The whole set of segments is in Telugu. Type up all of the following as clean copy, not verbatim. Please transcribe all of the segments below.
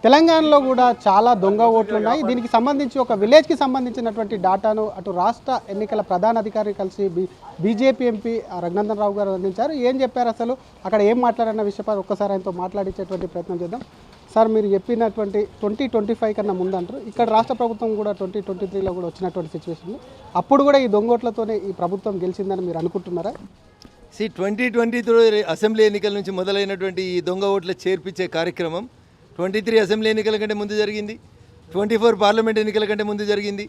తెలంగాణలో కూడా చాలా దొంగ ఓట్లు ఉన్నాయి. దీనికి సంబంధించి ఒక విలేజ్కి సంబంధించినటువంటి డాటాను అటు రాష్ట్ర ఎన్నికల ప్రధాన అధికారి కలిసి బీజేపీ ఎంపీ రఘునందన్ రావు గారు అందించారు. ఏం చెప్పారు, అసలు అక్కడ ఏం మాట్లాడన్న విషయపై ఒక్కసారి ఆయనతో మాట్లాడించేటువంటి ప్రయత్నం చేద్దాం. సార్, మీరు చెప్పినటువంటి 2025 కన్నా ముందు అంటారు, ఇక్కడ రాష్ట్ర ప్రభుత్వం కూడా 2023లో కూడా వచ్చినటువంటి సిచ్యువేషన్, అప్పుడు కూడా ఈ దొంగ ఓట్లతోనే ఈ ప్రభుత్వం గెలిచిందని మీరు అనుకుంటున్నారా? 2023 అసెంబ్లీ ఎన్నికల నుంచి మొదలైనటువంటి ఈ దొంగ ఓట్ల చేర్పించే కార్యక్రమం 23 అసెంబ్లీ ఎన్నికల కంటే ముందు జరిగింది, 24 పార్లమెంట్ ఎన్నికల కంటే ముందు జరిగింది.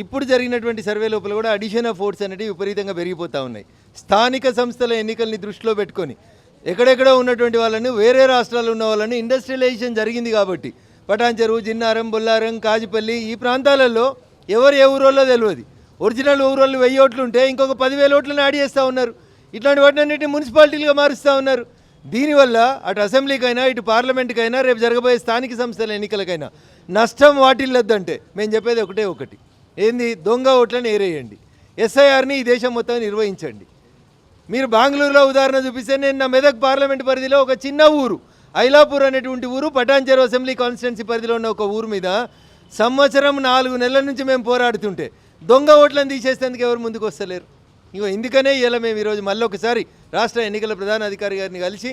ఇప్పుడు జరిగినటువంటి సర్వే లోపల కూడా అడిషన్ ఆఫ్ ఓట్స్ అనేవి విపరీతంగా పెరిగిపోతూ ఉన్నాయి. స్థానిక సంస్థల ఎన్నికల్ని దృష్టిలో పెట్టుకొని ఎక్కడెక్కడో ఉన్నటువంటి వాళ్ళని, వేరే రాష్ట్రాల్లో ఉన్న వాళ్ళని ఇండస్ట్రియలైజేషన్ జరిగింది కాబట్టి పటాన్చెరు, జిన్నారం, బొల్లారం, కాజిపల్లి ఈ ప్రాంతాలలో ఎవరు ఏ ఊరోళ్ళో తెలియదు. ఒరిజినల్ ఊరోళ్ళు 1000 ఓట్లు ఉంటే ఇంకొక 10,000 ఓట్లను యాడ్ చేస్తూ ఉన్నారు. ఇట్లాంటి వాటినన్నింటినీ మున్సిపాలిటీలుగా మారుస్తూ ఉన్నారు. దీనివల్ల అటు అసెంబ్లీకైనా ఇటు పార్లమెంట్కైనా రేపు జరగబోయే స్థానిక సంస్థల ఎన్నికలకైనా నష్టం వాటిల్లొద్దంటే మేము చెప్పేది ఒకటి, ఏంది, దొంగ ఓట్లను ఏరేయండి, ఎస్ఐఆర్ని ఈ దేశం మొత్తం నిర్వహించండి. మీరు బెంగళూరులో ఉదాహరణ చూపిస్తే, నేను నా మెదక్ పార్లమెంట్ పరిధిలో ఒక చిన్న ఊరు ఐలాపూర్ అనేటువంటి ఊరు, పటాన్చెరు అసెంబ్లీ కాన్స్టిట్యున్సీ పరిధిలో ఉన్న ఒక ఊరు మీద సంవత్సరం 4 నెలల నుంచి మేము పోరాడుతుంటే దొంగ ఓట్లను తీసేసేందుకు ఎవరు ముందుకు వస్తలేరు. ఇగో ఇందుకనే ఇలా మేము ఈరోజు మళ్ళీ ఒకసారి రాష్ట్ర ఎన్నికల ప్రధాన అధికారి గారిని కలిసి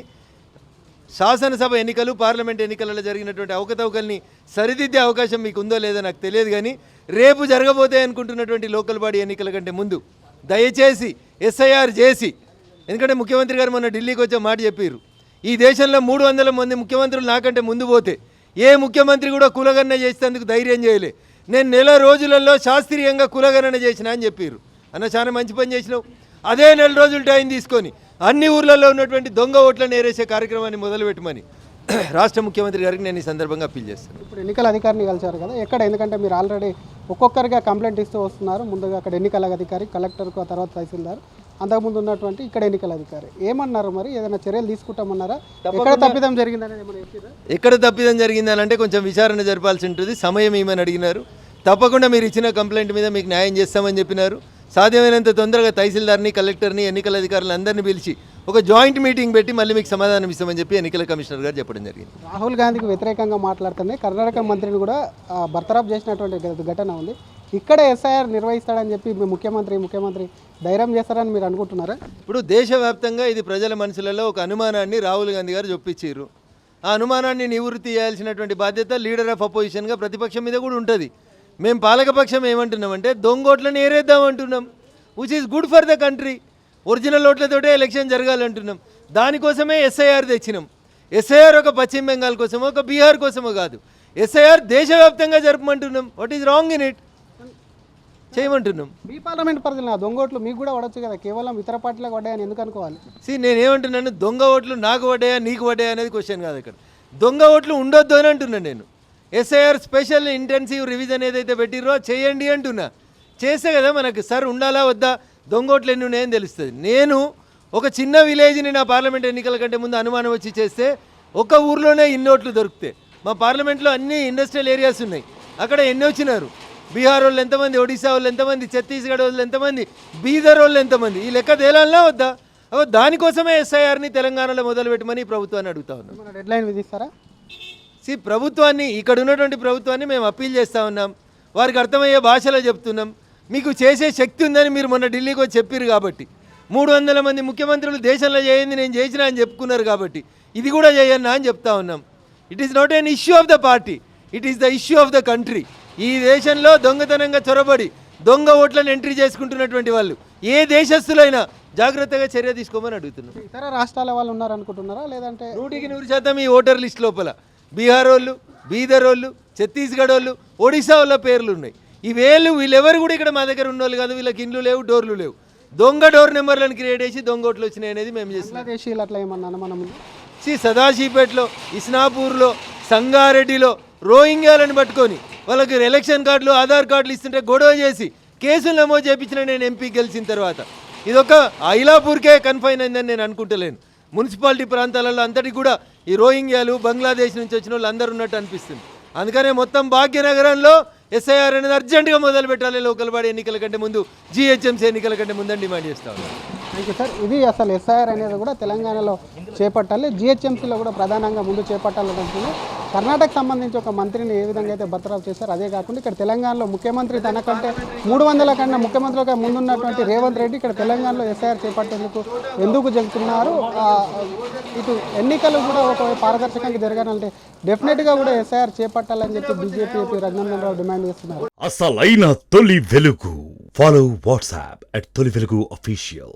శాసనసభ ఎన్నికలు, పార్లమెంట్ ఎన్నికలలో జరిగినటువంటి అవకతవకల్ని సరిదిద్దే అవకాశం మీకు ఉందో లేదో నాకు తెలియదు, కానీ రేపు జరగబోతాయి అనుకుంటున్నటువంటి లోకల్ బాడీ ఎన్నికల కంటే ముందు దయచేసి ఎస్ఐఆర్ చేసి, ఎందుకంటే ముఖ్యమంత్రి గారు మొన్న ఢిల్లీకి వచ్చే మాట చెప్పారు, ఈ దేశంలో 300 మంది ముఖ్యమంత్రులు నాకంటే ముందు పోతే ఏ ముఖ్యమంత్రి కూడా కులగణన చేసేందుకు ధైర్యం చేయలే. నేను నెల రోజులలో శాస్త్రీయంగా కులగణన చేసిన అని చెప్పారు. అన్న, చాలా మంచి పని చేసినావు. అదే నెల రోజులు టైం తీసుకొని అన్ని ఊర్లలో ఉన్నటువంటి దొంగ ఓట్లను ఏరేసే కార్యక్రమాన్ని మొదలుపెట్టమని రాష్ట్ర ముఖ్యమంత్రి గారికి నేను ఈ సందర్భంగా అప్పీల్ చేస్తాను. ఇప్పుడు ఎన్నికల అధికారిని కలిసారు కదా, ఎక్కడ, ఎందుకంటే మీరు ఆల్రెడీ ఒక్కొక్కరిగా కంప్లైంట్ ఇస్తూ వస్తున్నారు. ముందుగా అక్కడ ఎన్నికల అధికారి, కలెక్టర్కు, ఆ తర్వాత తహసీల్దార్, అంతకుముందు ఉన్నటువంటి ఇక్కడ ఎన్నికల అధికారి ఏమన్నారు? మరి ఏదైనా చర్యలు తీసుకుంటామన్నారా? ఎక్కడ తప్పిదం జరిగిందని ఏమైనా చెప్పారా? ఎక్కడ తప్పిదం జరిగిందని అంటే కొంచెం విచారణ జరపాల్సి ఉంటుంది, సమయం ఏమని అడిగినారు. తప్పకుండా మీరు ఇచ్చిన కంప్లైంట్ మీద మీకు న్యాయం చేస్తామని చెప్పినారు. సాధ్యమైనంత తొందరగా తహసీల్దార్ని, కలెక్టర్ని, ఎన్నికల అధికారులు అందరినీ పిలిచి ఒక జాయింట్ మీటింగ్ పెట్టి మళ్ళీ మీకు సమాధానం ఇస్తామని చెప్పి ఎన్నికల కమిషనర్ గారు చెప్పడం జరిగింది. రాహుల్ గాంధీకి వ్యతిరేకంగా మాట్లాడుతూనే కర్ణాటక మంత్రిని కూడా బర్తరఫ్ చేసినటువంటి ఘటన ఉంది. ఇక్కడ ఎస్ఐఆర్ నిర్వహిస్తాడని చెప్పి ముఖ్యమంత్రి ధైర్యం చేస్తారని మీరు అనుకుంటున్నారా? ఇప్పుడు దేశవ్యాప్తంగా ఇది ప్రజల మనసులలో ఒక అనుమానాన్ని రాహుల్ గాంధీ గారు చొప్పించారు. ఆ అనుమానాన్ని నివృత్తి చేయాల్సినటువంటి బాధ్యత లీడర్ ఆఫ్ అపోజిషన్గా ప్రతిపక్షం మీద కూడా ఉంటుంది. మేము పాలకపక్షం ఏమంటున్నామంటే దొంగోట్లను ఏరేద్దామంటున్నాం, which is good for the country. Original ఓట్లతోటే ఎలక్షన్ జరగాలంటున్నాం. దానికోసమే ఎస్ఐఆర్ తెచ్చినాం. ఎస్ఐఆర్ ఒక పశ్చిమ బెంగాల్ కోసమో, ఒక బీహార్ కోసమో కాదు, ఎస్ఐఆర్ దేశవ్యాప్తంగా జరపమంటున్నాం. What is wrong in it చేయమంటున్నాం. మీ పార్లమెంట్ పరిధిలో దొంగ ఓట్లు మీకు కూడా పడవచ్చు కదా, కేవలం ఇతర పార్టీలకు పడ్డాయని ఎందుకు అనుకోవాలి? నేనేమంటున్నాను, దొంగ ఓట్లు నాకు పడ్డాయా నీకు పడ్డాయా అనేది క్వశ్చన్ కాదు. ఇక్కడ దొంగ ఓట్లు ఉండొద్దు అని అంటున్నాను నేను. ఎస్ఐఆర్ స్పెషల్ ఇంటెన్సివ్ రివిజన్ ఏదైతే పెట్టిరో చేయండి అంటున్నా. చేస్తే కదా మనకు సార్ ఉండాలా వద్దా, దొంగ ఓట్లు ఎన్ని ఉన్నాయని తెలుస్తుంది. నేను ఒక చిన్న విలేజ్ని నా పార్లమెంట్ ఎన్నికల కంటే ముందు అనుమానం వచ్చి చేస్తే ఒక ఊర్లోనే ఇన్ని ఓట్లు దొరుకుతాయి. మా పార్లమెంట్లో అన్ని ఇండస్ట్రియల్ ఏరియాస్ ఉన్నాయి, అక్కడ ఎన్ని వచ్చినారు, బీహార్ వాళ్ళు ఎంతమంది, ఒడిశా వాళ్ళు ఎంతమంది, ఛత్తీస్గఢ్ వాళ్ళు ఎంతమంది, బీదర్ వాళ్ళు ఎంతమంది, ఈ లెక్క తేలాలనా వద్దా? దానికోసమే ఎస్ఐఆర్ని తెలంగాణలో మొదలుపెట్టమని ప్రభుత్వాన్ని అడుగుతా ఉన్నాం. డెడ్ లైన్ విధిస్తారా? ప్రభుత్వాన్ని, ఇక్కడ ఉన్నటువంటి ప్రభుత్వాన్ని మేము అప్పీల్ చేస్తూ ఉన్నాం, వారికి అర్థమయ్యే భాషలో చెప్తున్నాం. మీకు చేసే శక్తి ఉందని మీరు మొన్న ఢిల్లీకి వచ్చి చెప్పారు కాబట్టి, 300 మంది ముఖ్యమంత్రులు దేశంలో చేయింది నేను చేసినా అని చెప్పుకున్నారు కాబట్టి ఇది కూడా చేయన్నా అని చెప్తా ఉన్నాం. It is not an issue of the party, it is the issue of the country. ఈ దేశంలో దొంగతనంగా చొరబడి దొంగ ఓట్లను ఎంట్రీ చేసుకుంటున్నటువంటి వాళ్ళు ఏ దేశస్తులైనా జాగ్రత్తగా చర్య తీసుకోమని అడుగుతున్నాం. ఇతర రాష్ట్రాల వాళ్ళు ఉన్నారనుకుంటున్నారా, లేదంటే 100% ఈ ఓటర్ లిస్ట్ లోపల బీహార్ వాళ్ళు, బీదర్ వాళ్ళు, ఛత్తీస్గఢ్ వాళ్ళు, ఒడిశా వాళ్ళ పేర్లు ఉన్నాయి. వీళ్ళెవరు కూడా ఇక్కడ మా దగ్గర ఉన్నోళ్ళు కాదు, వీళ్ళకి ఇండ్లు లేవు, డోర్లు లేవు. దొంగ డోర్ నెంబర్లను క్రియేట్ చేసి దొంగ ఓట్లు వచ్చినాయి అనేది మేము చేస్తున్నాం. అట్లా ఏమన్నా మనం సదాశివపేటలో, ఇస్నాపూర్లో, సంగారెడ్డిలో రోహింగ్యాలను పట్టుకొని వాళ్ళకి ఎలక్షన్ కార్డులు, ఆధార్ కార్డులు ఇస్తుంటే గొడవ చేసి కేసులు నమోదు చేయించిన నేను ఎంపీ గెలిచిన తర్వాత. ఇదొక ఐలాపూర్కే కన్ఫైన్ అయిందని నేను అనుకుంటలేను. మున్సిపాలిటీ ప్రాంతాలలో అంతటికి కూడా ఈ రోహింగ్యాలు, బంగ్లాదేశ్ నుంచి వచ్చిన వాళ్ళు అందరూ ఉన్నట్టు అనిపిస్తుంది. అందుకనే మొత్తం భాగ్యనగరంలో ఎస్ఐఆర్ అనేది అర్జెంటుగా మొదలు పెట్టాలి, లోకల్ బాడీ ఎన్నికల కంటే ముందు, జీహెచ్ఎంసీ ఎన్నికల కంటే ముందని డిమాండ్ చేస్తా ఉన్నాను. Thank you sir. ఇది అసలు ఎస్ఐఆర్ అనేది కూడా తెలంగాణలో చేపట్టాలి, జీహెచ్ఎంసీలో కూడా ప్రధానంగా ముందు చేపట్టాలనుకుంటుంది. కర్ణాటక సంబంధించి ఒక మంత్రిని ఏ విధంగా అయితే బర్తరఫ్ చేశారు, అదే కాకుండా ఇక్కడ తెలంగాణలో ముఖ్యమంత్రి తనకంటే 300 కన్నా ముఖ్యమంత్రిగా ముందున్నటువంటి రేవంత్ రెడ్డి ఇక్కడ తెలంగాణలో ఎస్ఐఆర్ చేపట్టేందుకు ఎందుకు చెబుతున్నారు, ఇటు ఎన్నికలు కూడా ఒక పారదర్శకంగా జరగాలంటే డెఫినెట్గా కూడా ఎస్ఐఆర్ చేపట్టాలని చెప్పి బీజేపీ రఘునందన్ రావు డిమాండ్ చేస్తున్నారు. అసలైన తొలి వెలుగు. ఫాలో వాట్సాప్ @తొలి వెలుగు official.